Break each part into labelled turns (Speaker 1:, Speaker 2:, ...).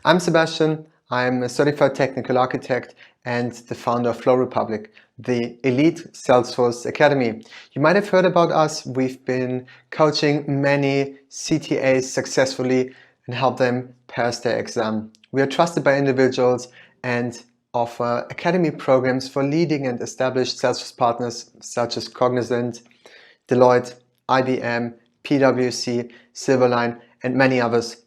Speaker 1: I'm Sebastian. I'm a certified technical architect and the founder of Flow Republic, the elite Salesforce Academy. You might have heard about us. We've been coaching many CTAs successfully and help them pass their exam. We are trusted by individuals and offer academy programs for leading and established Salesforce partners such as Cognizant, Deloitte, IBM, PwC, Silverline, and many others.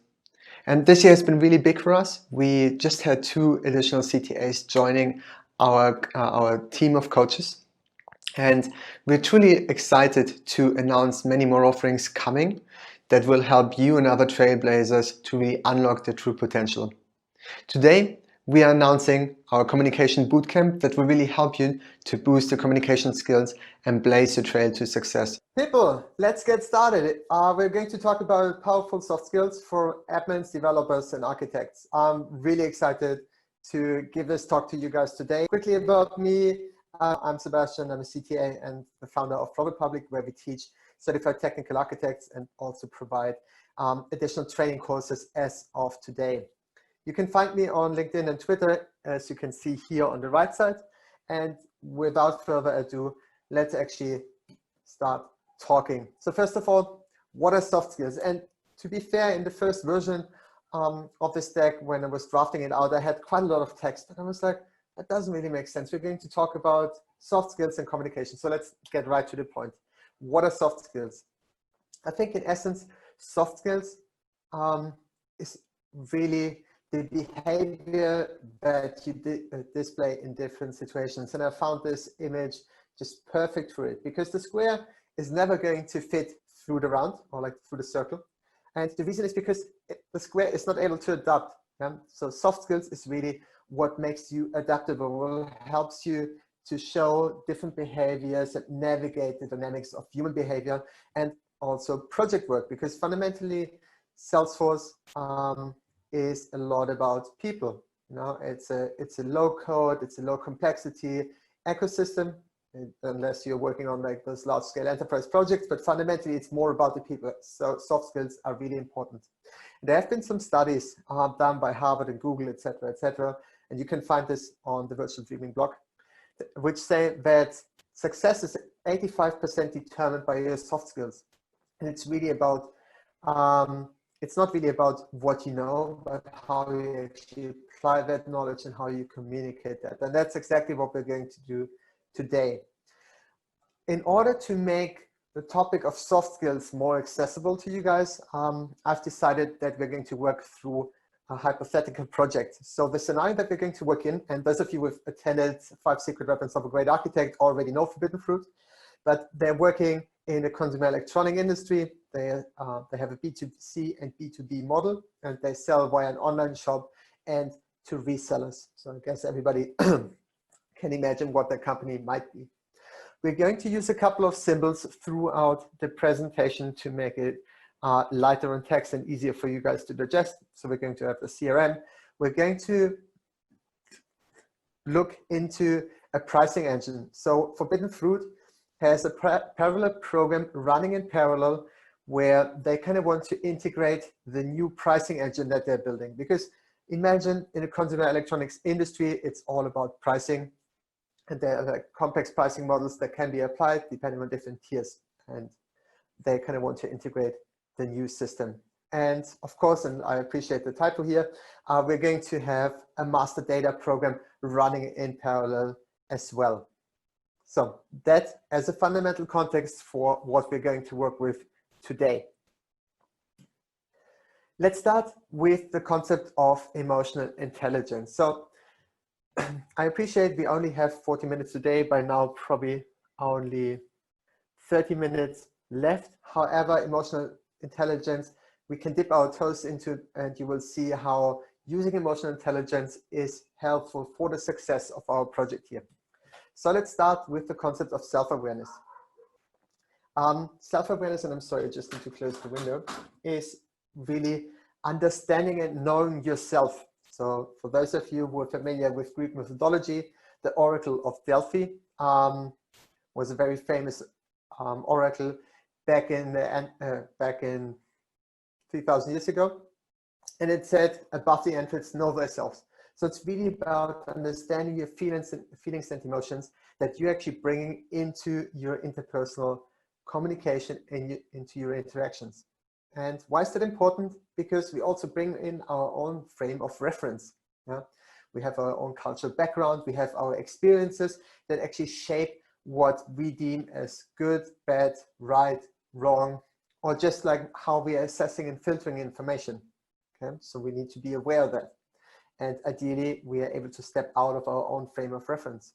Speaker 1: And this year has been really big for us. We just had 2 additional CTAs joining our team of coaches. And we're truly excited to announce many more offerings coming that will help you and other trailblazers to really unlock their true potential. Today, we are announcing our communication bootcamp that will really help you to boost your communication skills and blaze your trail to success.
Speaker 2: People, let's get started. We're going to talk about powerful soft skills for admins, developers, and architects. I'm really excited to give this talk to you guys today. Quickly about me, I'm Sebastian. I'm a CTA and the founder of Flow Republic, where we teach certified technical architects and also provide additional training courses as of today. You can find me on LinkedIn and Twitter, as you can see here on the right side. And without further ado, let's actually start talking. So first of all, what are soft skills? And to be fair, in the first version of this deck, when I was drafting it out, I had quite a lot of text, and I was like, that doesn't really make sense. We're going to talk about soft skills and communication. So let's get right to the point. What are soft skills? I think in essence, soft skills is really the behavior that you display in different situations. And I found this image just perfect for it, because the square is never going to fit through the round or like through the circle. And the reason is because the square is not able to adapt. Yeah? So soft skills is really what makes you adaptable, helps you to show different behaviors and navigate the dynamics of human behavior and also project work, because fundamentally Salesforce is a lot about people. You know, it's a low code, it's a low complexity ecosystem, unless you're working on like those large scale enterprise projects, but fundamentally it's more about the people. So soft skills are really important. There have been some studies done by Harvard and Google, etc., and you can find this on the Virtual Dreaming blog, which say that success is 85% determined by your soft skills. And it's really about it's not really about what you know, but how you actually apply that knowledge and how you communicate that. And that's exactly what we're going to do today. In order to make the topic of soft skills more accessible to you guys, I've decided that we're going to work through a hypothetical project. So the scenario that we're going to work in, and those of you who have attended 5 Secret Weapons of a Great Architect already know Forbidden Fruit, but they're working in the consumer electronic industry. They have a B2C and B2B model, and they sell via an online shop and to resellers. So I guess everybody can imagine what that company might be. We're going to use a couple of symbols throughout the presentation to make it lighter on text and easier for you guys to digest. So we're going to have the CRM. We're going to look into a pricing engine. So Forbidden Fruit has a parallel program running in parallel where they kind of want to integrate the new pricing engine that they're building. Because imagine in the consumer electronics industry, it's all about pricing. And there are like complex pricing models that can be applied depending on different tiers. And they kind of want to integrate the new system. And of course, and I appreciate the title here, we're going to have a master data program running in parallel as well. So that as a fundamental context for what we're going to work with today. Let's start with the concept of emotional intelligence. So I appreciate we only have 40 minutes today. By now, probably only 30 minutes left. However, emotional intelligence, we can dip our toes into, and you will see how using emotional intelligence is helpful for the success of our project here. So let's start with the concept of self-awareness. Self-awareness, and I'm sorry, I just need to close the window, is really understanding and knowing yourself. So for those of you who are familiar with Greek mythology, the Oracle of Delphi was a very famous oracle back in 3,000 years ago. And it said above the entrance, know thyself. So it's really about understanding your feelings and emotions that you're actually bringing into your interpersonal communication and into your interactions. And why is that important? Because we also bring in our own frame of reference. Yeah? We have our own cultural background, we have our experiences that actually shape what we deem as good, bad, right, wrong, or just like how we are assessing and filtering information. Okay? So we need to be aware of that. And ideally, we are able to step out of our own frame of reference.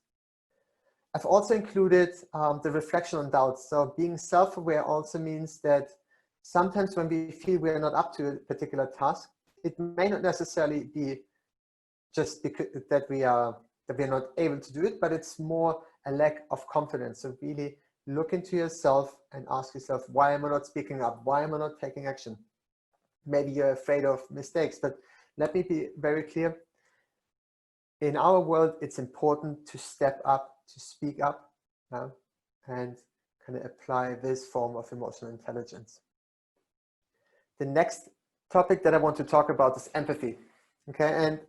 Speaker 2: I've also included the reflection on doubts. So being self-aware also means that sometimes when we feel we are not up to a particular task, it may not necessarily be just because that we are not able to do it, but it's more a lack of confidence. So really look into yourself and ask yourself, why am I not speaking up? Why am I not taking action? Maybe you're afraid of mistakes, but let me be very clear. In our world, it's important to step up, to speak up, and kind of apply this form of emotional intelligence. The next topic that I want to talk about is empathy. Okay, and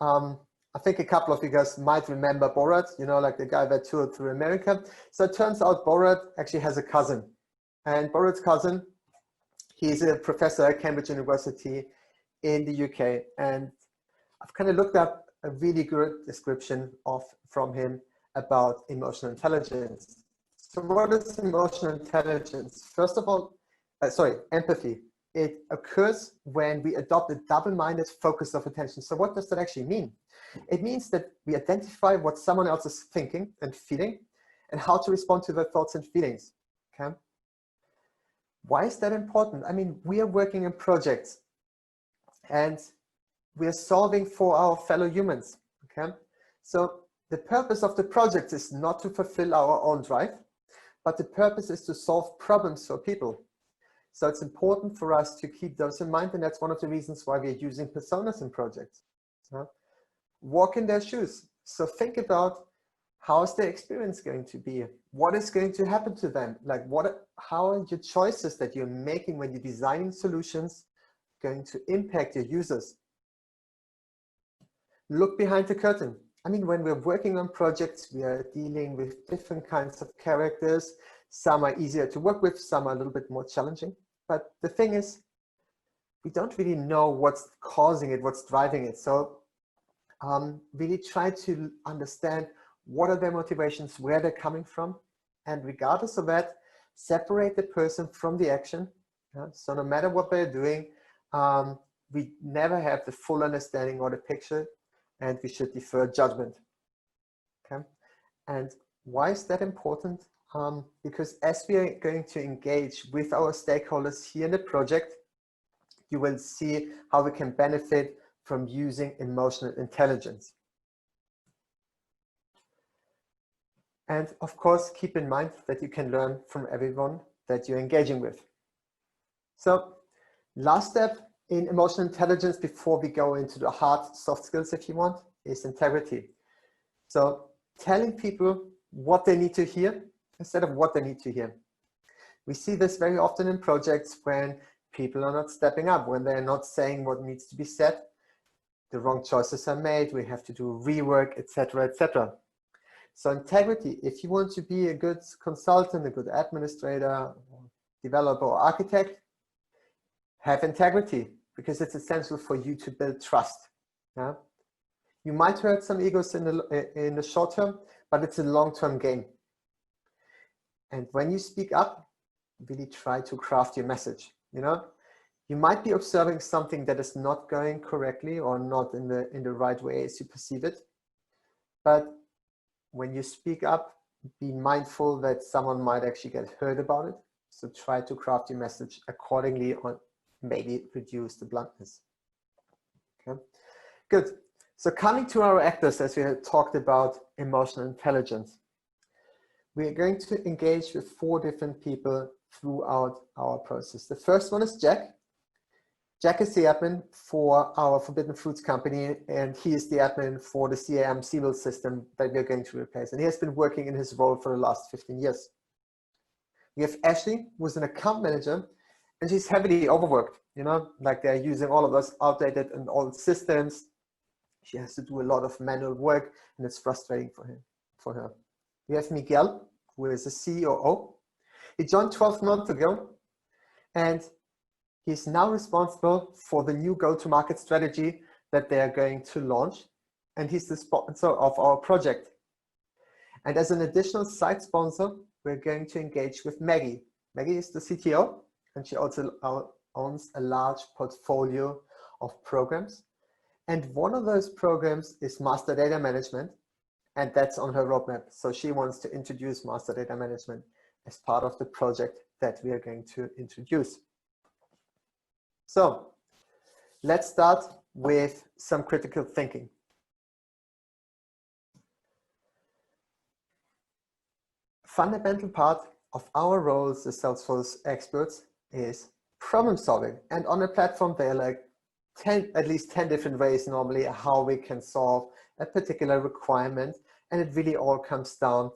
Speaker 2: I think a couple of you guys might remember Borat, you know, like the guy that toured through America. So it turns out Borat actually has a cousin. And Borat's cousin, he's a professor at Cambridge University in the UK. And I've kind of looked up a really good description from him about emotional intelligence. So what is emotional intelligence? First of all, empathy. It occurs when we adopt a double-minded focus of attention. So what does that actually mean? It means that we identify what someone else is thinking and feeling and how to respond to their thoughts and feelings. Okay? Why is that important? I mean, we are working in projects and we are solving for our fellow humans. Okay? So the purpose of the project is not to fulfill our own drive, but the purpose is to solve problems for people. So it's important for us to keep those in mind, and that's one of the reasons why we're using personas in projects. Walk in their shoes. So think about, how is their experience going to be? What is going to happen to them? Like how are your choices that you're making when you're designing solutions going to impact your users? Look behind the curtain. I mean, when we're working on projects, we are dealing with different kinds of characters. Some are easier to work with, some are a little bit more challenging. But the thing is, we don't really know what's causing it, what's driving it. So really try to understand what are their motivations, where they're coming from. And regardless of that, separate the person from the action. So no matter what they're doing, we never have the full understanding or the picture, and we should defer judgment. Okay? And why is that important? Because as we are going to engage with our stakeholders here in the project, you will see how we can benefit from using emotional intelligence. And of course, keep in mind that you can learn from everyone that you're engaging with. So last step in emotional intelligence before we go into the hard soft skills, if you want, is integrity. So telling people what they need to hear instead of what they need to hear. We see this very often in projects when people are not stepping up, when they're not saying what needs to be said, the wrong choices are made, we have to do rework, etc., etc. So integrity, if you want to be a good consultant, a good administrator, developer, or architect, have integrity, because it's essential for you to build trust. Yeah? You might hurt some egos in the short term, but it's a long-term game. And when you speak up, really try to craft your message. You know, you might be observing something that is not going correctly or not in the right way as you perceive it. But when you speak up, be mindful that someone might actually get hurt about it. So try to craft your message accordingly, or maybe reduce the bluntness. Okay, good. So coming to our actors, as we had talked about emotional intelligence, we are going to engage with 4 different people throughout our process. The first one is Jack. Jack is the admin for our Forbidden Fruits company, and he is the admin for the CAM Siebel system that we're going to replace. And he has been working in his role for the last 15 years. We have Ashley, who is an account manager, And she's heavily overworked, you know, like they're using all of those outdated and old systems. She has to do a lot of manual work, and it's frustrating for her. We have Miguel, who is a COO. He joined 12 months ago, and he's now responsible for the new go-to-market strategy that they are going to launch. And he's the sponsor of our project. And as an additional side sponsor, we're going to engage with Maggie. Maggie is the CTO, and she also owns a large portfolio of programs. And one of those programs is master data management, and that's on her roadmap. So she wants to introduce master data management as part of the project that we are going to introduce. So let's start with some critical thinking. Fundamental part of our roles as Salesforce experts is problem solving. And on a platform, there are like at least 10 different ways normally how we can solve a particular requirement. And it really all comes down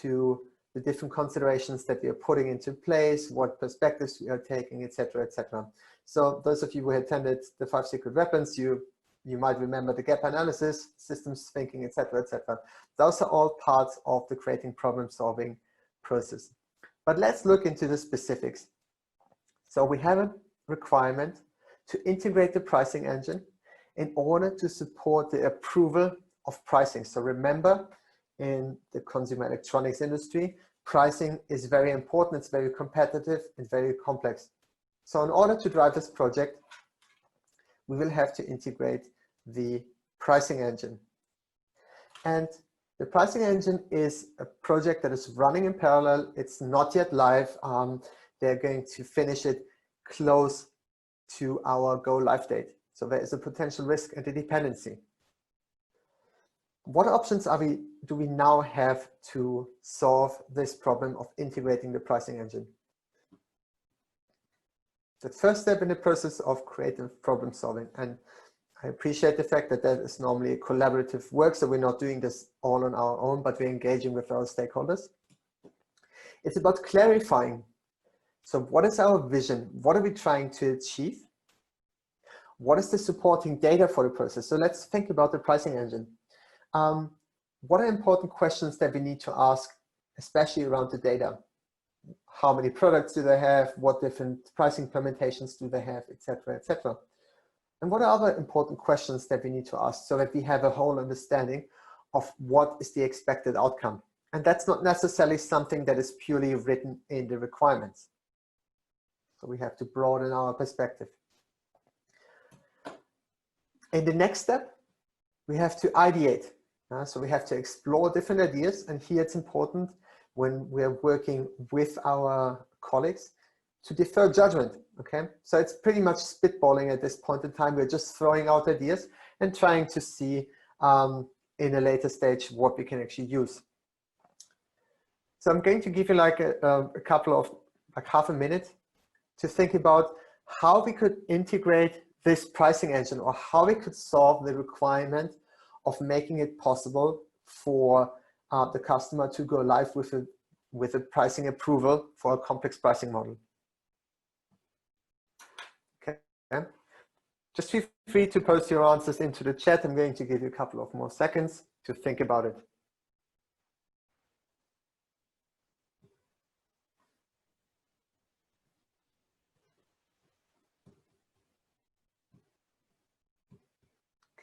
Speaker 2: to the different considerations that we are putting into place, what perspectives we are taking, etc., etc. So those of you who attended the 5 secret weapons, you might remember the gap analysis, systems thinking, etc., etc. Those are all parts of the creating problem solving process. But let's look into the specifics. So we have a requirement to integrate the pricing engine in order to support the approval of pricing. So remember, in the consumer electronics industry, pricing is very important, it's very competitive and very complex. So in order to drive this project, we will have to integrate the pricing engine. And the pricing engine is a project that is running in parallel. It's not yet live. They're going to finish it close to our go live date. So there is a potential risk and a dependency. What options do we now have to solve this problem of integrating the pricing engine? The first step in the process of creative problem solving, and I appreciate the fact that that is normally a collaborative work, so we're not doing this all on our own, but we're engaging with our stakeholders. It's about clarifying. So what is our vision? What are we trying to achieve? What is the supporting data for the process? So let's think about the pricing engine. What are important questions that we need to ask, especially around the data? How many products do they have? What different pricing permutations do they have, etc., etc. And what are other important questions that we need to ask so that we have a whole understanding of what is the expected outcome? And that's not necessarily something that is purely written in the requirements. So we have to broaden our perspective. In the next step, we have to ideate. So we have to explore different ideas. And here it's important when we're working with our colleagues to defer judgment, okay? So it's pretty much spitballing at this point in time. We're just throwing out ideas and trying to see in a later stage what we can actually use. So I'm going to give you like a couple of, like half a minute to think about how we could integrate this pricing engine or how we could solve the requirement of making it possible for the customer to go live with a pricing approval for a complex pricing model. Okay. Just feel free to post your answers into the chat. I'm going to give you a couple of more seconds to think about it.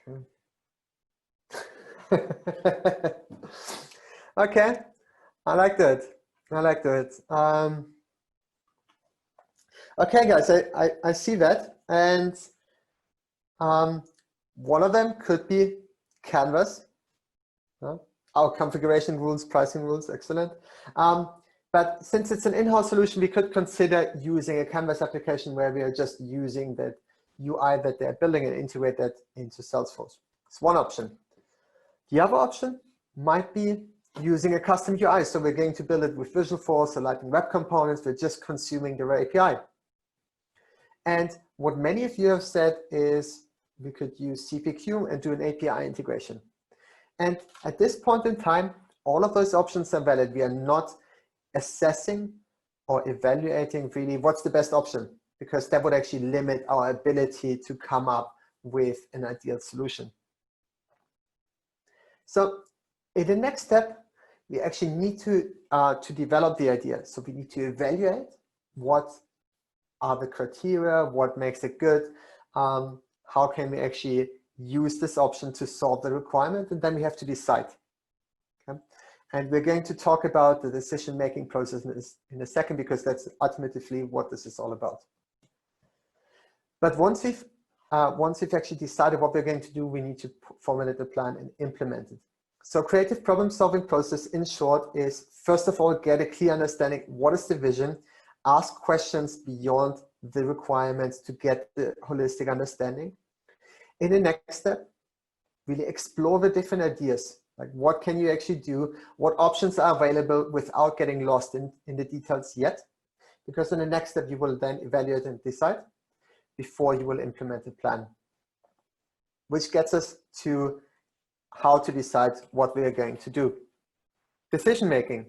Speaker 2: Okay. Okay, I like that. I like that. Okay, guys, I see that. And one of them could be Canvas. Our configuration rules, pricing rules, excellent. But since it's an in-house solution, we could consider using a Canvas application where we are just using that UI that they're building and integrate that into Salesforce. It's one option. The other option might be using a custom UI. So we're going to build it with Visualforce or Lightning Web Components. We're just consuming their API. And what many of you have said is we could use CPQ and do an API integration. And at this point in time, all of those options are valid. We are not assessing or evaluating really what's the best option. because that would actually limit our ability to come up with an ideal solution. So in the next step, we actually need to develop the idea. So we need to evaluate what are the criteria, what makes it good, how can we actually use this option to solve the requirement, and then we have to decide. Okay? And we're going to talk about the decision-making process in a second, because that's ultimately what this is all about. But once we've actually decided what we're going to do, we need to formulate a plan and implement it. So creative problem-solving process, in short, is first of all, get a clear understanding. What is the vision? Ask questions beyond the requirements to get the holistic understanding. In the next step, really explore the different ideas. Like, what can you actually do? What options are available without getting lost in the details yet? Because in the next step, you will then evaluate and decide before you will implement the plan. Which gets us to how to decide what we are going to do. Decision-making.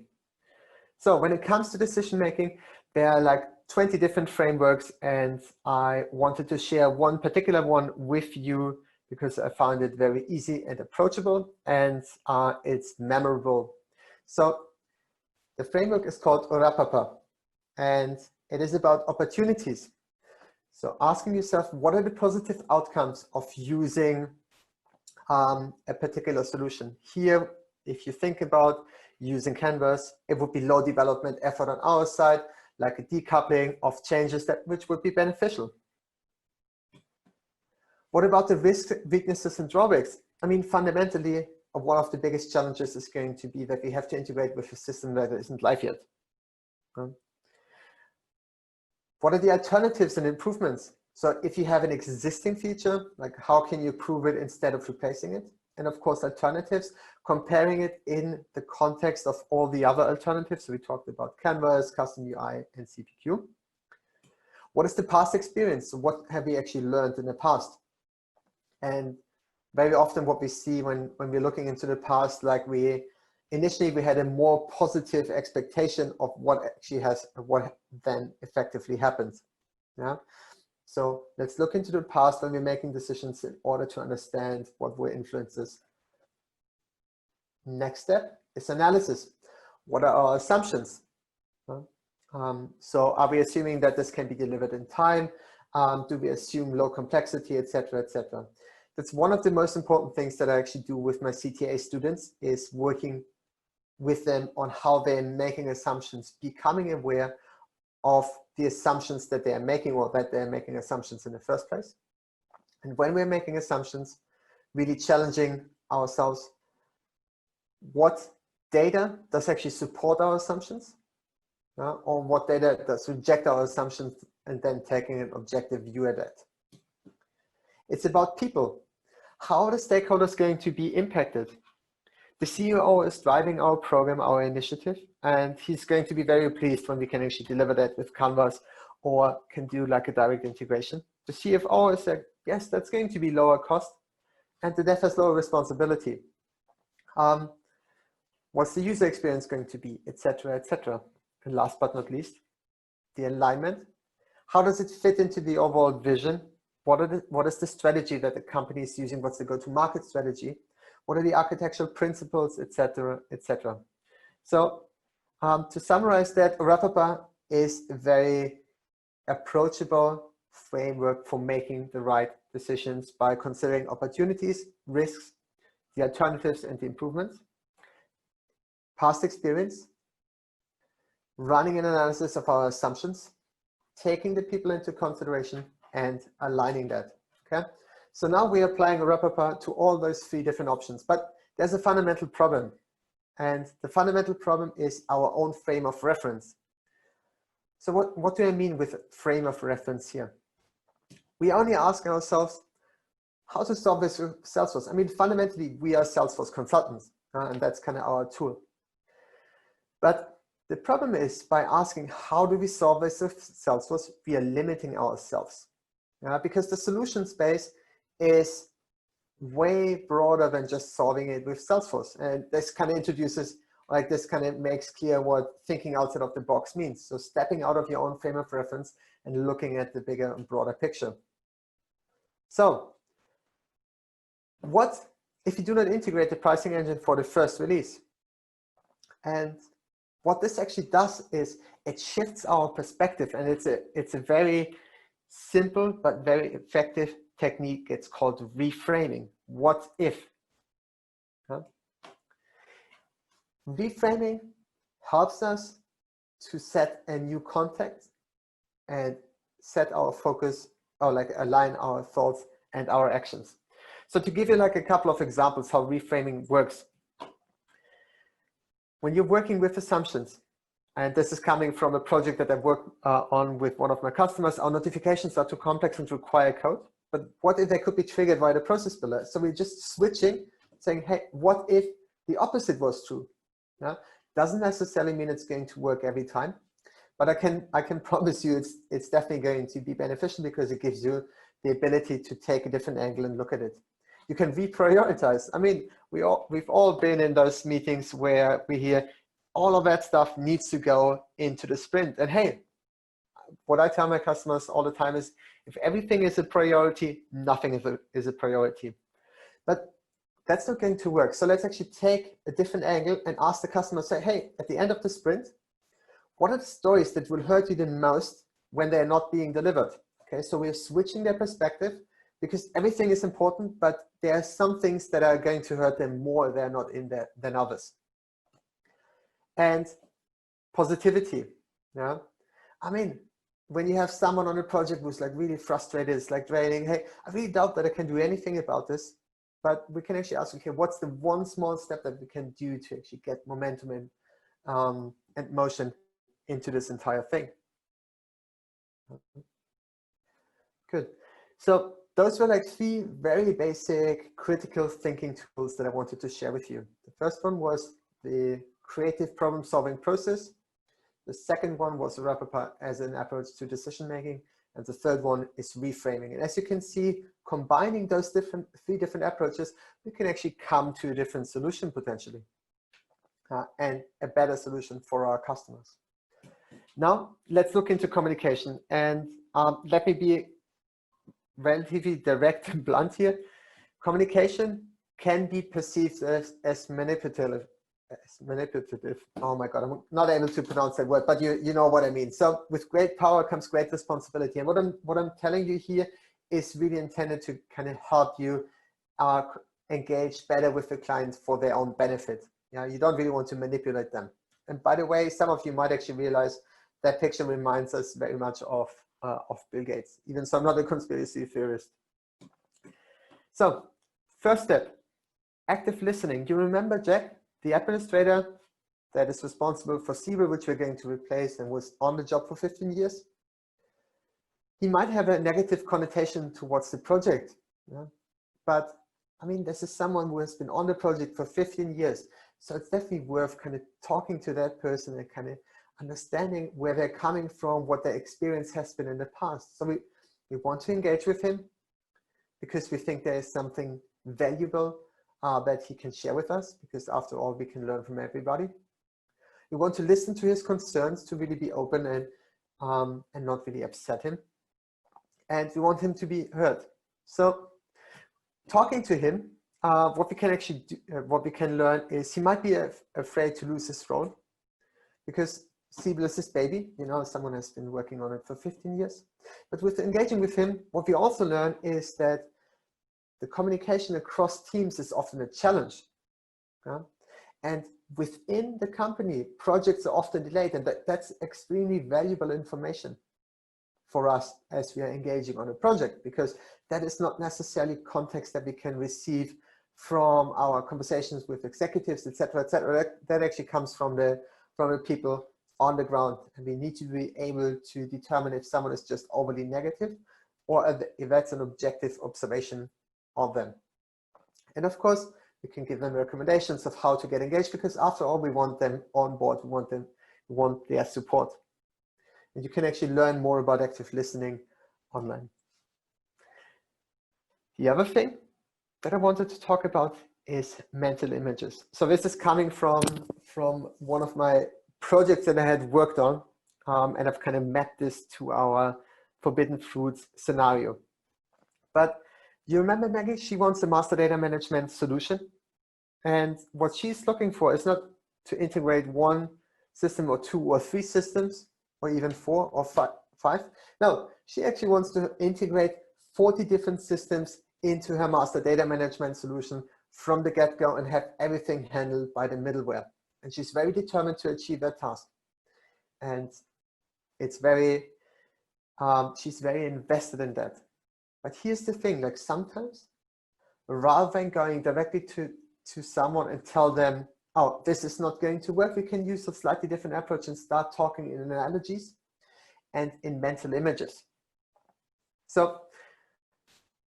Speaker 2: So when it comes to decision-making, there are like 20 different frameworks, and I wanted to share one particular one with you because I found it very easy and approachable, and it's memorable. So the framework is called RAPAPA, and it is about opportunities. So asking yourself, what are the positive outcomes of using a particular solution? Here, if you think about using Canvas, it would be low development effort on our side, like a decoupling of changes which would be beneficial. What about the risks, weaknesses, and drawbacks? I mean, fundamentally, one of the biggest challenges is going to be that we have to integrate with a system that isn't live yet. What are the alternatives and improvements? So if you have an existing feature, like how can you improve it instead of replacing it? And of course, alternatives, comparing it in the context of all the other alternatives. So we talked about Canvas, custom UI, and CPQ. What is the past experience? So what have we actually learned in the past? And very often what we see when we're looking into the past, like initially we had a more positive expectation of what then effectively happens. Yeah. So let's look into the past when we're making decisions in order to understand what were influences. Next step is analysis. What are our assumptions? So are we assuming that this can be delivered in time? Do we assume low complexity, etc., etc.? That's one of the most important things that I actually do with my CTA students, is working with them on how they're making assumptions, becoming aware of the assumptions that they are making, or that they're making assumptions in the first place. And when we're making assumptions, really challenging ourselves, what data does actually support our assumptions, or what data does reject our assumptions, and then taking an objective view at that. It's about people. How are the stakeholders going to be impacted? The CEO is driving our program, our initiative, and he's going to be very pleased when we can actually deliver that with Canvas, or can do like a direct integration. The CFO is like, yes, that's going to be lower cost, and the dev has lower responsibility. What's the user experience going to be, etc., etc. And last but not least, the alignment. How does it fit into the overall vision? What is the strategy that the company is using? What's the go-to-market strategy? What are the architectural principles, etc., etc.? So to summarize that, RAPAPA is a very approachable framework for making the right decisions by considering opportunities, risks, the alternatives, and the improvements, past experience, running an analysis of our assumptions, taking the people into consideration, and aligning that. Okay. So now we are applying a RAPAPA to all those 3 different options, but there's a fundamental problem. And the fundamental problem is our own frame of reference. So what do I mean with frame of reference here? We only ask ourselves how to solve this with Salesforce. I mean, fundamentally, we are Salesforce consultants, and that's kind of our tool. But the problem is, by asking how do we solve this with Salesforce, we are limiting ourselves. Because the solution space is way broader than just solving it with Salesforce. And this kind of introduces Like this kind of makes clear what thinking outside of the box means. So stepping out of your own frame of reference and looking at the bigger and broader picture. So what if you do not integrate the pricing engine for the first release? And what this actually does is it shifts our perspective, and it's a very simple but very effective technique. It's called reframing. What if? Huh? Reframing helps us to set a new context and set our focus, or like align our thoughts and our actions. So to give you like a couple of examples how reframing works. When you're working with assumptions, and this is coming from a project that I work on with one of my customers, our notifications are too complex and require code. But what if they could be triggered by the process builder? So we're just switching, saying, hey, what if the opposite was true? Yeah? Doesn't necessarily mean it's going to work every time, but I can promise you it's definitely going to be beneficial because it gives you the ability to take a different angle and look at it. You can reprioritize. I mean, we've all been in those meetings where we hear all of that stuff needs to go into the sprint. And hey, what I tell my customers all the time is if everything is a priority, nothing is a priority. But that's not going to work. So let's actually take a different angle and ask the customer, say, hey, at the end of the sprint, what are the stories that will hurt you the most when they're not being delivered? Okay, so we're switching their perspective because everything is important, but there are some things that are going to hurt them more, they're not in there than others. And positivity, yeah. I mean, when you have someone on a project who's like really frustrated, it's like draining, hey, I really doubt that I can do anything about this, but we can actually ask, okay, what's the one small step that we can do to actually get momentum and motion into this entire thing? Good. So those were like 3 very basic critical thinking tools that I wanted to share with you. The first one was the creative problem-solving process. The second one was wrap up as an approach to decision making. And the third one is reframing. And as you can see, combining those 3 different approaches, we can actually come to a different solution potentially, and a better solution for our customers. Now, let's look into communication. And let me be relatively direct and blunt here. Communication can be perceived as manipulative. Oh my God, I'm not able to pronounce that word, but you know what I mean. So with great power comes great responsibility. And what I'm telling you here is really intended to kind of help you engage better with the client for their own benefit. Yeah, you don't really want to manipulate them. And by the way, some of you might actually realize that picture reminds us very much of Bill Gates, even so I'm not a conspiracy theorist. So first step, active listening. Do you remember Jack, the administrator that is responsible for Siebel, which we're going to replace and was on the job for 15 years? He might have a negative connotation towards the project, yeah? But I mean, this is someone who has been on the project for 15 years. So it's definitely worth kind of talking to that person and kind of understanding where they're coming from, what their experience has been in the past. So we want to engage with him because we think there is something valuable that he can share with us, because after all, we can learn from everybody. We want to listen to his concerns, to really be open and not really upset him. And we want him to be heard. So talking to him, what we can actually do, what we can learn is he might be afraid to lose his role because Siebel is his baby, you know, someone has been working on it for 15 years. But with engaging with him, what we also learn is that the communication across teams is often a challenge. Yeah? And within the company, projects are often delayed, and that's extremely valuable information for us as we are engaging on a project, because that is not necessarily context that we can receive from our conversations with executives, etc., etc. That actually comes from the people on the ground, and we need to be able to determine if someone is just overly negative or if that's an objective observation of them. And of course, we can give them recommendations of how to get engaged, because after all, we want them on board. We want their support. And you can actually learn more about active listening online. The other thing that I wanted to talk about is mental images. So this is coming from one of my projects that I had worked on, and I've kind of mapped this to our forbidden fruits scenario. But you remember Maggie, she wants a master data management solution. And what she's looking for is not to integrate one system or two or three systems, or even four or five. No, she actually wants to integrate 40 different systems into her master data management solution from the get-go and have everything handled by the middleware. And she's very determined to achieve that task. And it's very, she's very invested in that. But here's the thing, like sometimes, rather than going directly to someone and tell them, oh, this is not going to work, we can use a slightly different approach and start talking in analogies and in mental images. So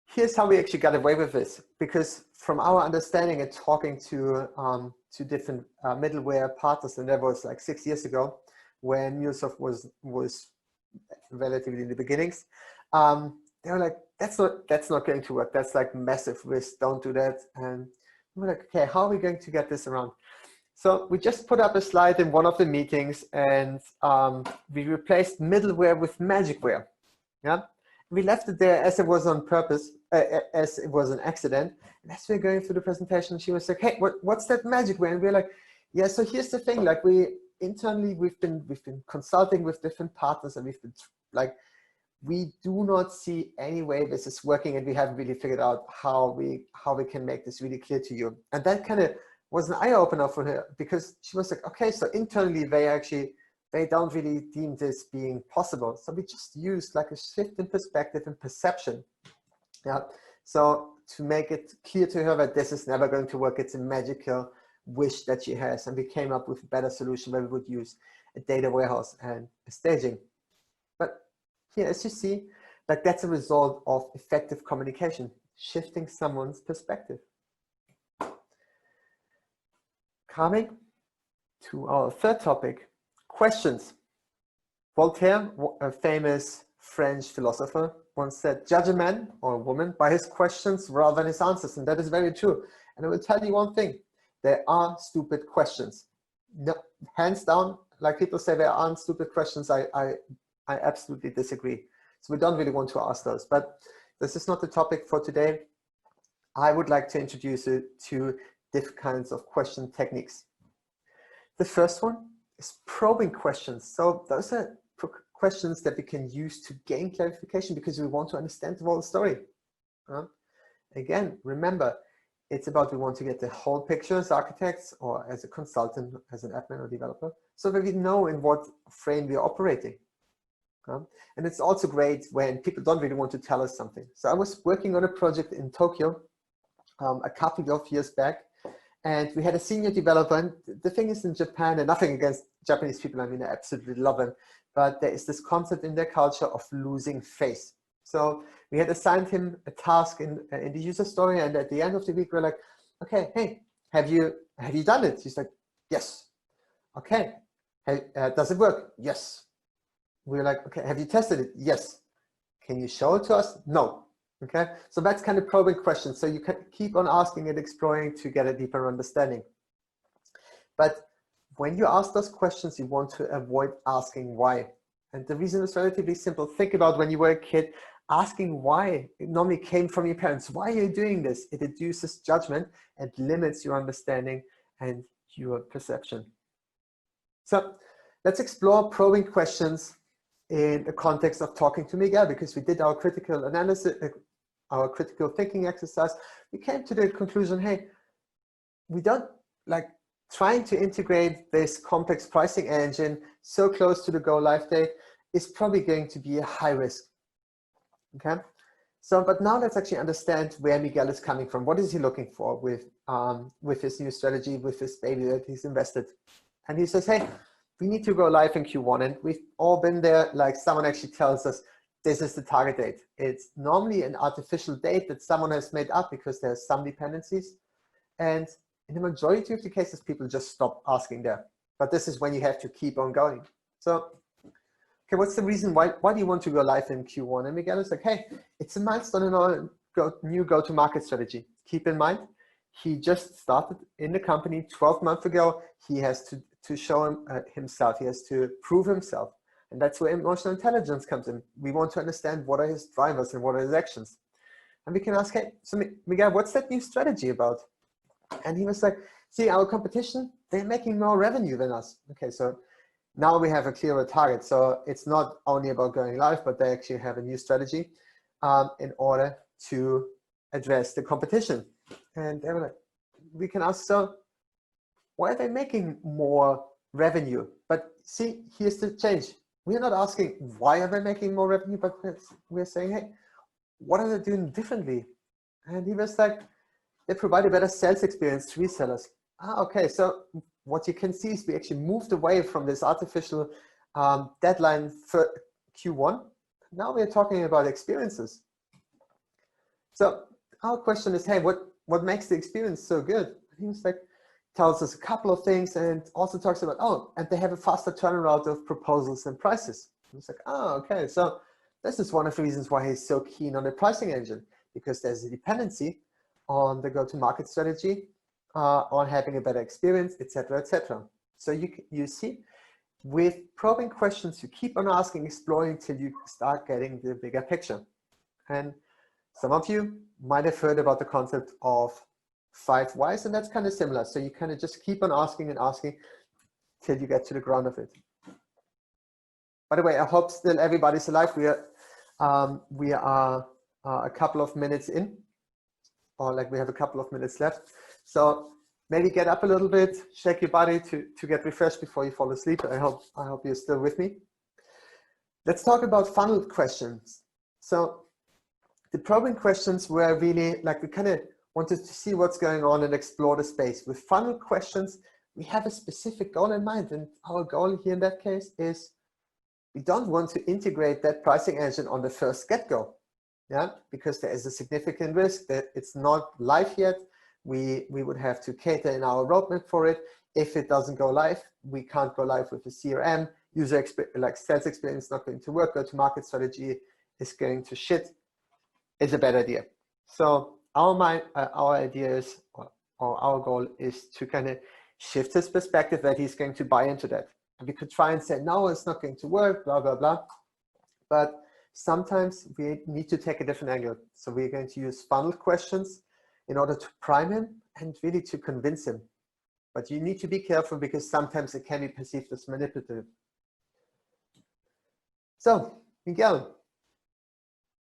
Speaker 2: here's how we actually got away with this, because from our understanding and talking to different middleware partners, and that was like 6 years ago when MuleSoft was relatively in the beginnings, they were like, that's not going to work. That's like massive risk. Don't do that. And we're like, okay, how are we going to get this around? So we just put up a slide in one of the meetings, and we replaced middleware with magicware. Yeah, we left it there as it was on purpose, as it was an accident. And as we're going through the presentation, she was like, hey, what's that magicware? And we're like, yeah, so here's the thing. Like internally, we've been consulting with different partners, and we've been like, we do not see any way this is working, and we haven't really figured out how we can make this really clear to you. And that kind of was an eye-opener for her, because she was like, okay, so internally they don't really deem this being possible. So we just used like a shift in perspective and perception. Yeah. So to make it clear to her that this is never going to work, it's a magical wish that she has. And we came up with a better solution where we would use a data warehouse and a staging. But here, as you see, like that's a result of effective communication, shifting someone's perspective. Coming to our third topic, questions. Voltaire, a famous French philosopher, once said, judge a man or a woman by his questions rather than his answers. And that is very true. And I will tell you one thing, there are stupid questions. No, hands down, like people say there aren't stupid questions, I absolutely disagree. So we don't really want to ask those, but this is not the topic for today. I would like to introduce you to different kinds of question techniques. The first one is probing questions. So those are questions that we can use to gain clarification because we want to understand the whole story. Again, remember, it's about we want to get the whole picture as architects or as a consultant, as an admin or developer, so that we know in what frame we are operating. And it's also great when people don't really want to tell us something. So I was working on a project in Tokyo a couple of years back, and we had a senior developer. And the thing is, in Japan, and nothing against Japanese people, I mean, I absolutely love them, but there is this concept in their culture of losing face. So we had assigned him a task in the user story, and at the end of the week, we're like, okay, hey, have you done it? He's like, yes. Okay, hey, does it work? Yes. We're like, okay, have you tested it? Yes. Can you show it to us? No. Okay, so that's kind of probing questions. So you can keep on asking and exploring to get a deeper understanding. But when you ask those questions, you want to avoid asking why. And the reason is relatively simple. Think about when you were a kid, asking why it normally came from your parents. Why are you doing this? It induces judgment and limits your understanding and your perception. So let's explore probing questions in the context of talking to Miguel, because we did our critical analysis, our critical thinking exercise. We came to the conclusion, hey, we don't like trying to integrate this complex pricing engine so close to the go live date is probably going to be a high risk. Okay, so but now let's actually understand where Miguel is coming from. What is he looking for with his new strategy, with this baby that he's invested? And he says, hey, we need to go live in Q1, and we've all been there. Like someone actually tells us this is the target date. It's normally an artificial date that someone has made up because there's some dependencies. And in the majority of the cases, people just stop asking there. But this is when you have to keep on going. So, okay, what's the reason? Why do you want to go live in Q1? And Miguel is like, hey, it's a milestone in our new go-to-market strategy. Keep in mind, he just started in the company 12 months ago. He has to show himself. He has to prove himself. And that's where emotional intelligence comes in. We want to understand what are his drivers and what are his actions. And we can ask, hey, so Miguel, what's that new strategy about? And he was like, see, our competition, they're making more revenue than us. Okay, so now we have a clearer target. So it's not only about going live, but they actually have a new strategy in order to address the competition. And they were like, we can ask, so why are they making more revenue? But see, here's the change. We're not asking why are they making more revenue, but we're saying, hey, what are they doing differently? And he was like, they provide a better sales experience to resellers. Okay, so what you can see is we actually moved away from this artificial deadline for Q1. Now we're talking about experiences. So our question is, hey, what makes the experience so good? He was like, tells us a couple of things and also talks about, oh, and they have a faster turnaround of proposals and prices. And it's like, oh, okay. So this is one of the reasons why he's so keen on the pricing engine, because there's a dependency on the go-to-market strategy, on having a better experience, etc., etc. So you see, with probing questions, you keep on asking, exploring till you start getting the bigger picture. And some of you might have heard about the concept of 5 whys, and that's kind of similar. So you kind of just keep on asking and asking till you get to the ground of it. By the way, I hope still everybody's alive. We are a couple of minutes in, or like we have a couple of minutes left. So maybe get up a little bit, shake your body to get refreshed before you fall asleep. I hope you're still with me. Let's talk about funnel questions. So the probing questions were really like, we kind of wanted to see what's going on and explore the space. With funnel questions, we have a specific goal in mind. And our goal here in that case is we don't want to integrate that pricing engine on the first get-go. Yeah, because there is a significant risk that it's not live yet. We would have to cater in our roadmap for it. If it doesn't go live, we can't go live with the CRM. User experience, like sales experience, is not going to work. Go-to-market strategy is going to shit. It's a bad idea. So our idea is, or our goal is to kind of shift his perspective that he's going to buy into that. And we could try and say, no, it's not going to work, blah, blah, blah. But sometimes we need to take a different angle. So we're going to use funnel questions in order to prime him and really to convince him. But you need to be careful because sometimes it can be perceived as manipulative. So, Miguel,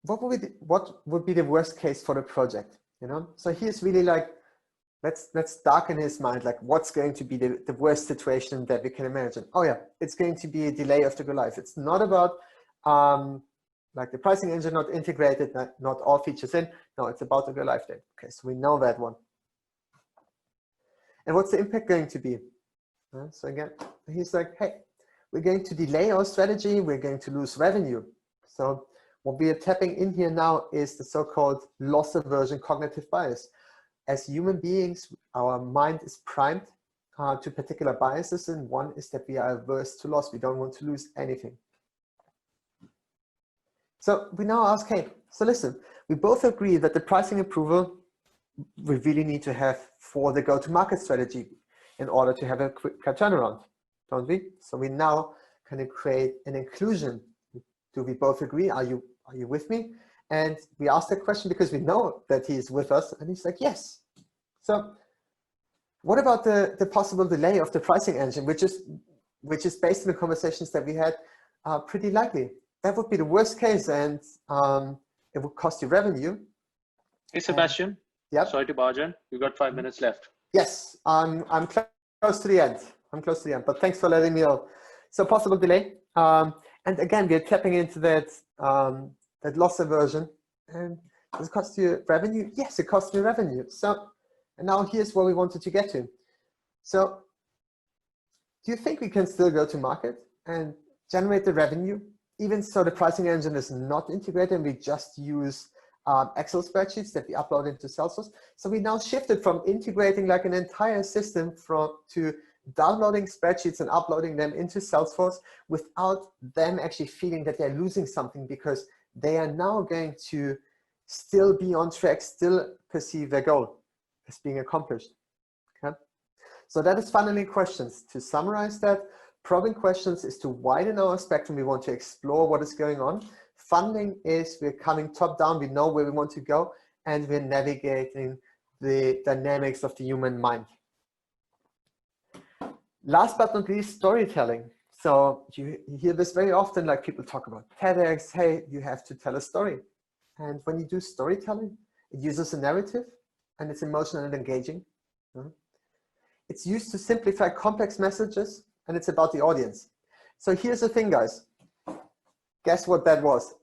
Speaker 2: what would be the worst case for the project? You know, so he's really like, let's darken his mind, like what's going to be the worst situation that we can imagine. Oh yeah, it's going to be a delay of the go live. It's not about like the pricing engine not integrated, not all features in. No, it's about the go live date. Okay, so we know that one. And what's the impact going to be? So again, he's like, hey, we're going to delay our strategy. We're going to lose revenue. So what we are tapping in here now is the so-called loss aversion cognitive bias. As human beings, our mind is primed to particular biases, and one is that we are averse to loss. We don't want to lose anything. So we now ask, hey, so listen, we both agree that the pricing approval we really need to have for the go-to-market strategy in order to have a quick turnaround, don't we? So we now kind of create an inclusion. Do we both agree? Are you with me? And we ask that question because we know that he's with us, and he's like, yes. So what about the possible delay of the pricing engine, which is based on the conversations that we had, pretty likely? That would be the worst case, and it would cost you revenue.
Speaker 3: Hey, Sebastian.
Speaker 2: Yep.
Speaker 3: Sorry to barge in. You've got 5 minutes left.
Speaker 2: Yes, I'm close to the end. I'm close to the end, but thanks for letting me know. So possible delay. And again, we're tapping into that loss aversion. And does it cost you revenue? Yes, it costs me revenue. So, and now here's where we wanted to get to. So do you think we can still go to market and generate the revenue, even so the pricing engine is not integrated and we just use Excel spreadsheets that we upload into Salesforce? So we now shifted from integrating like an entire system to downloading spreadsheets and uploading them into Salesforce without them actually feeling that they're losing something, because they are now going to still be on track, still perceive their goal. is being accomplished. Okay? So that is funneling questions. To summarize that, probing questions is to widen our spectrum. We want to explore what is going on. Funneling is we're coming top down, we know where we want to go, and we're navigating the dynamics of the human mind. Last but not least, storytelling. So you hear this very often, like people talk about TEDx, hey, you have to tell a story. And when you do storytelling, it uses a narrative and it's emotional and engaging. It's used to simplify complex messages and it's about the audience. So here's the thing, guys. Guess what that was?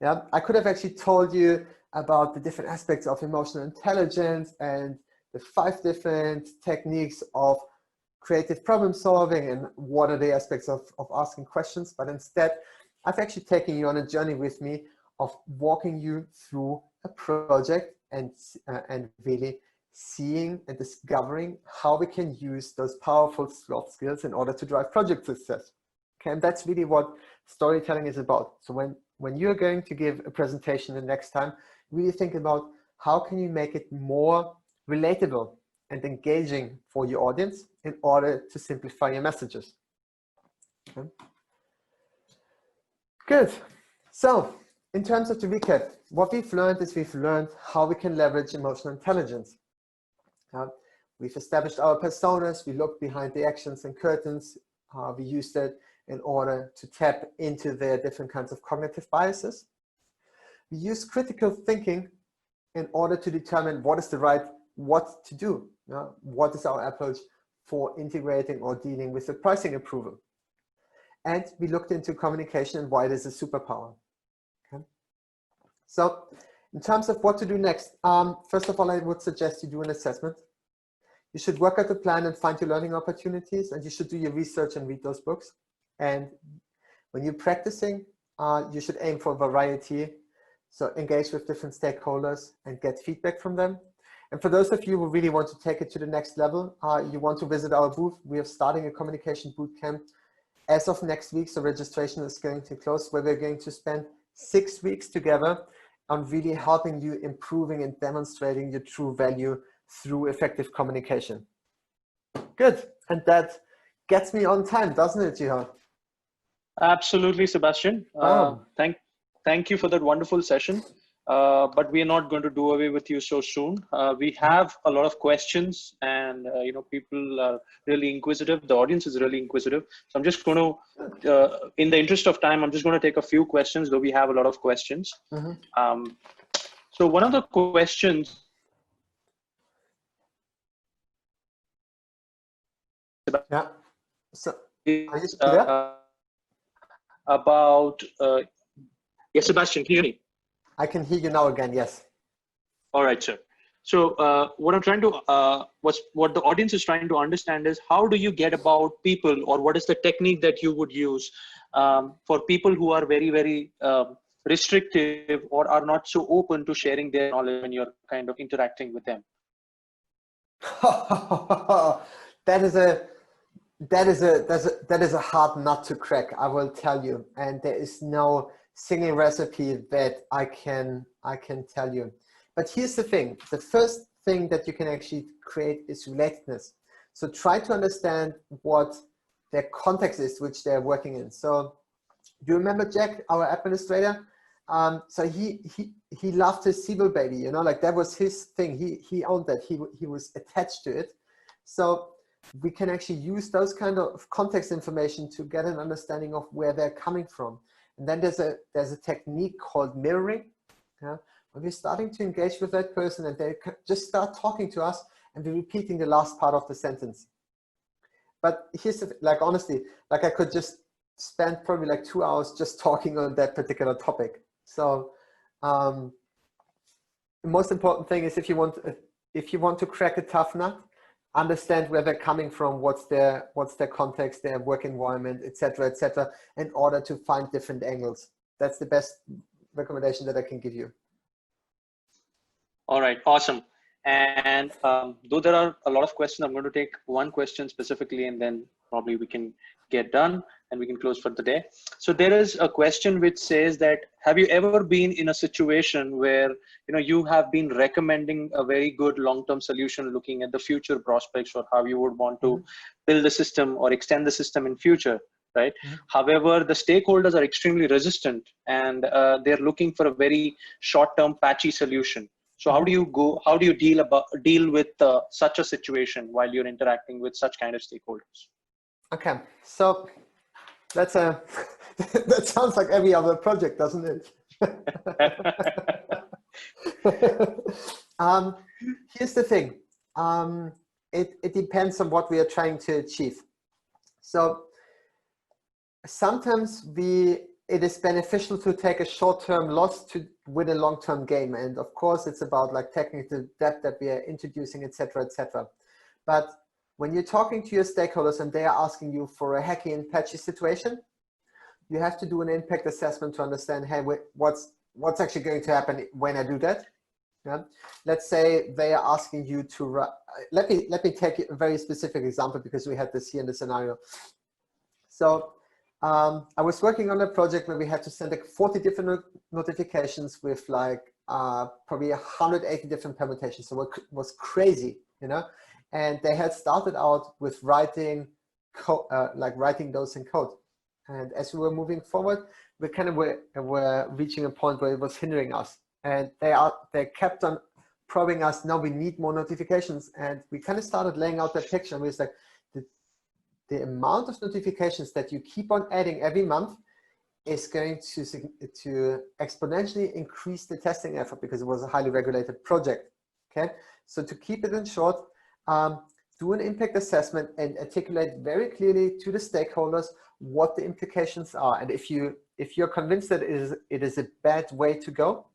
Speaker 2: Yeah, I could have actually told you about the different aspects of emotional intelligence and the 5 different techniques of creative problem solving and what are the aspects of asking questions. But instead, I've actually taken you on a journey with me of walking you through a project and really seeing and discovering how we can use those powerful soft skills in order to drive project success. Okay, and that's really what storytelling is about. So when you're going to give a presentation the next time, really think about how can you make it more relatable and engaging for your audience in order to simplify your messages. Okay. Good. So in terms of the recap, what we've learned is we've learned how we can leverage emotional intelligence. We've established our personas, we looked behind the actions and curtains, we used it in order to tap into their different kinds of cognitive biases. We use critical thinking in order to determine what is the right, what to do. What is our approach for integrating or dealing with the pricing approval. And we looked into communication and why it is a superpower. Okay. So in terms of what to do next, first of all, I would suggest you do an assessment. You should work out the plan and find your learning opportunities, and you should do your research and read those books. And when you're practicing, you should aim for variety. So engage with different stakeholders and get feedback from them. And for those of you who really want to take it to the next level, you want to visit our booth. We are starting a communication bootcamp as of next week. So registration is going to close, where we're going to spend 6 weeks together on really helping you improving and demonstrating your true value through effective communication. Good. And that gets me on time, doesn't it, Jihan?
Speaker 3: Absolutely, Sebastian. Thank you for that wonderful session. But we are not going to do away with you so soon. We have a lot of questions, and people are really inquisitive. The audience is really inquisitive. So I'm just going to, in the interest of time, I'm just going to take a few questions, though we have a lot of questions. So one of the questions
Speaker 2: So
Speaker 3: is about. Yes, Sebastian, can you hear me?
Speaker 2: I can hear you now again. Yes.
Speaker 3: All right, sir. So what I'm trying to, what the audience is trying to understand is, how do you get about people, or what is the technique that you would use for people who are very, very restrictive or are not so open to sharing their knowledge when you're kind of interacting with them?
Speaker 2: That is a hard nut to crack, I will tell you. And there is no single recipe that I can tell you. But here's the thing. The first thing that you can actually create is relatedness. So try to understand what their context is, which they're working in. So do you remember Jack, our administrator? So he loved his Siebel baby, like that was his thing. He owned that. He was attached to it. So we can actually use those kind of context information to get an understanding of where they're coming from. And then there's a technique called mirroring. When we're starting to engage with that person and they just start talking to us and we're repeating the last part of the sentence. But here's the, honestly, I could just spend probably 2 hours just talking on that particular topic. So the most important thing is if you want to crack a tough nut, understand where they're coming from, what's their context, their work environment, etc., in order to find different angles. That's the best recommendation that I can give you.
Speaker 3: All right, awesome. And though there are a lot of questions, I'm going to take one question specifically, and then probably we can get done, and we can close for the day. So there is a question which says that, have you ever been in a situation where you have been recommending a very good long-term solution, looking at the future prospects or how you would want to build the system or extend the system in future, right? However, the stakeholders are extremely resistant, and they're looking for a very short-term patchy solution. So how do you deal with such a situation while you're interacting with such kind of stakeholders?
Speaker 2: Okay, so that's that sounds like every other project, doesn't it? Here's the thing. It depends on what we are trying to achieve. So sometimes it is beneficial to take a short-term loss to win a long-term gain. And of course, it's about like technical debt that we are introducing, etc., etc. But when you're talking to your stakeholders and they are asking you for a hacky and patchy situation, you have to do an impact assessment to understand, hey, what's actually going to happen when I do that. Yeah? Let's say they are asking you to let me take a very specific example, because we had this here in the scenario. So I was working on a project where we had to send like 40 different notifications with like probably 180 different permutations. So it was crazy, and they had started out with writing those in code. And as we were moving forward, we kind of were reaching a point where it was hindering us. And they kept on probing us, no, we need more notifications. And we kind of started laying out that picture. And we was like, the amount of notifications that you keep on adding every month is going to exponentially increase the testing effort, because it was a highly regulated project. Okay, so to keep it in short, do an impact assessment and articulate very clearly to the stakeholders what the implications are. And if you're convinced that it is a bad way to go,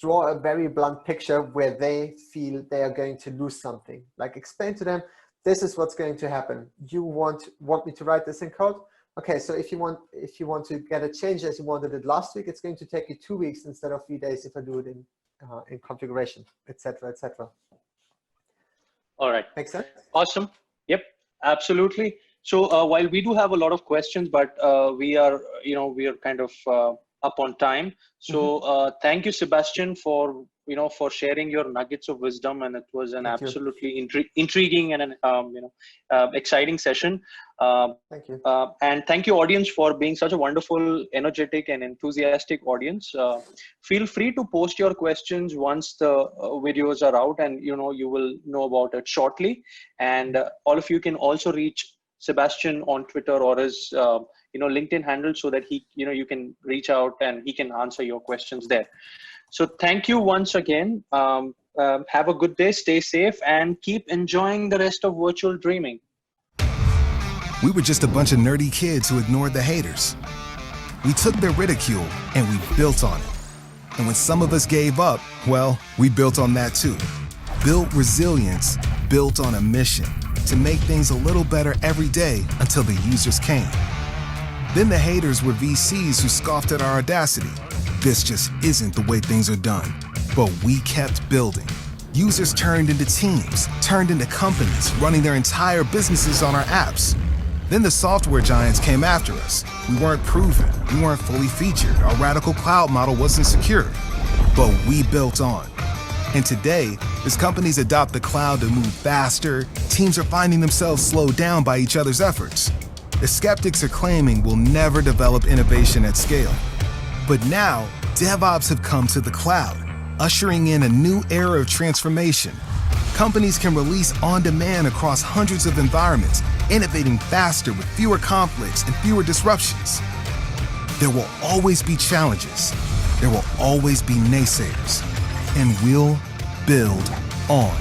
Speaker 2: draw a very blunt picture where they feel they are going to lose something. Like, explain to them, this is what's going to happen. You want me to write this in code? Okay, so if you want to get a change as you wanted it last week, it's going to take you 2 weeks instead of 3 days if I do it in configuration, etc., etc.
Speaker 3: All right.
Speaker 2: Make sense?
Speaker 3: Awesome. Yep, absolutely. So while we do have a lot of questions, but we are kind of up on time. So thank you, Sebastian, for sharing your nuggets of wisdom, and it was an absolutely intriguing and an exciting session.
Speaker 2: Thank you.
Speaker 3: And thank you, audience, for being such a wonderful, energetic, and enthusiastic audience. Feel free to post your questions once the videos are out, and you will know about it shortly. And all of you can also reach Sebastian on Twitter or his LinkedIn handle, so that you can reach out and he can answer your questions there. So thank you once again. Have a good day, stay safe, and keep enjoying the rest of virtual dreaming.
Speaker 4: We were just a bunch of nerdy kids who ignored the haters. We took their ridicule and we built on it. And when some of us gave up, well, we built on that too. Built resilience, built on a mission to make things a little better every day until the users came. Then the haters were VCs who scoffed at our audacity. This just isn't the way things are done. But we kept building. Users turned into teams, turned into companies, running their entire businesses on our apps. Then the software giants came after us. We weren't proven, we weren't fully featured, our radical cloud model wasn't secure. But we built on. And today, as companies adopt the cloud to move faster, teams are finding themselves slowed down by each other's efforts. The skeptics are claiming we'll never develop innovation at scale. But now, DevOps have come to the cloud, ushering in a new era of transformation. Companies can release on demand across hundreds of environments, innovating faster with fewer conflicts and fewer disruptions. There will always be challenges. There will always be naysayers. And we'll build on.